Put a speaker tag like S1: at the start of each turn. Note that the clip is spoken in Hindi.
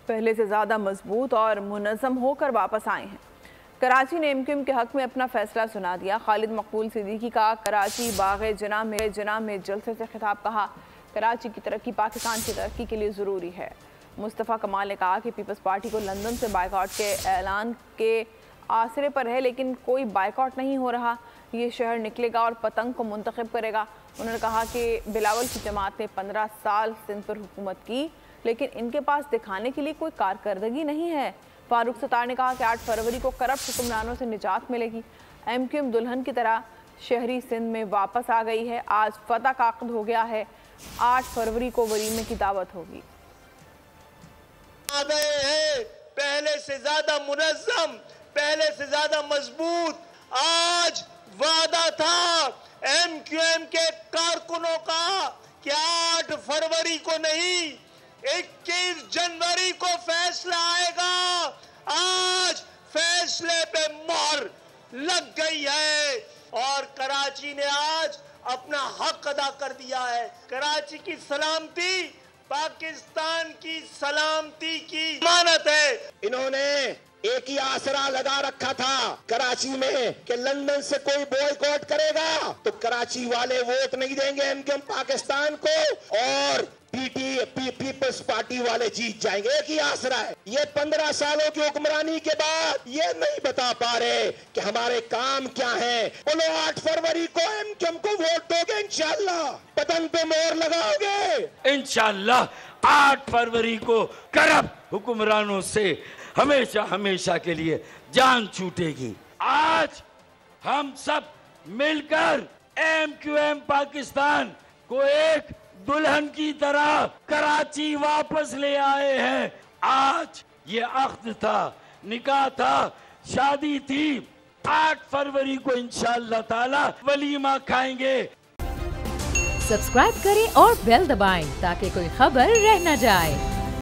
S1: पहले से ज़्यादा मजबूत और मुनज़्ज़म होकर वापस आए हैं। कराची ने एमक्यूएम के हक में अपना फैसला सुना दिया। खालिद मकबूल सिद्दीकी का कराची बाग़े जना में जलसे से खिताब। कहा, कराची की तरक्की पाकिस्तान की तरक्की के लिए ज़रूरी है। मुस्तफ़ा कमाल ने कहा कि पीपल्स पार्टी को लंदन से बाइकआउट के ऐलान के आसरे पर है, लेकिन कोई बाइकआउट नहीं हो रहा। ये शहर निकलेगा और पतंग को मुंतखब करेगा। उन्होंने कहा कि बिलावल की जमात ने 15 साल सिंध पर हुकूमत की, लेकिन इनके पास दिखाने के लिए कोई कारकर्दगी नहीं है। फारूक सत्तार ने कहा कि 8 फरवरी को करप्ट हुक्मरानों से निजात मिलेगी। एमक्यूएम दुल्हन की तरह शहरी सिंध में वापस आ गई है। आज फतह का अक़्द हो गया है। 8 फरवरी को वलीमे की दावत होगी।
S2: आ गए हैं पहले से ज्यादा मुनज़्ज़म, पहले से ज्यादा मजबूत। आज वादा था एमक्यूएम के कारकुनों का कि 8 फरवरी को नहीं 21 जनवरी को फैसला आएगा। आज फैसले पे मोहर लग गई है और कराची ने आज अपना हक अदा कर दिया है। कराची की सलामती पाकिस्तान की सलामती की जमानत है। इन्होंने एक ही आसरा लगा रखा था कराची में कि लंदन से कोई बॉयकॉट करेगा तो कराची वाले वोट नहीं देंगे एमक्यूएम पाकिस्तान को और पीपल्स पार्टी वाले जीत जाएंगे। एक ही आसरा है। ये 15 सालों की हुक्मरानी के बाद ये नहीं बता पा रहे कि हमारे काम क्या है। बोलो 8 फरवरी को एमक्यूएम को वोट दोगे? इंशाल्लाह पतंग पे मोहर लगाओगे?
S3: इंशाल्लाह 8 फरवरी को करप्ट हुक्मरानों से हमेशा हमेशा के लिए जान छूटेगी। आज हम सब मिलकर एमक्यूएम पाकिस्तान को एक दुल्हन की तरह कराची वापस ले आए हैं। आज ये अक़्द था, निकाह था, शादी थी। 8 फरवरी को इंशाअल्लाह ताला वलीमा खाएंगे।
S4: सब्सक्राइब करें और बेल दबाएं ताकि कोई खबर रह न जाए।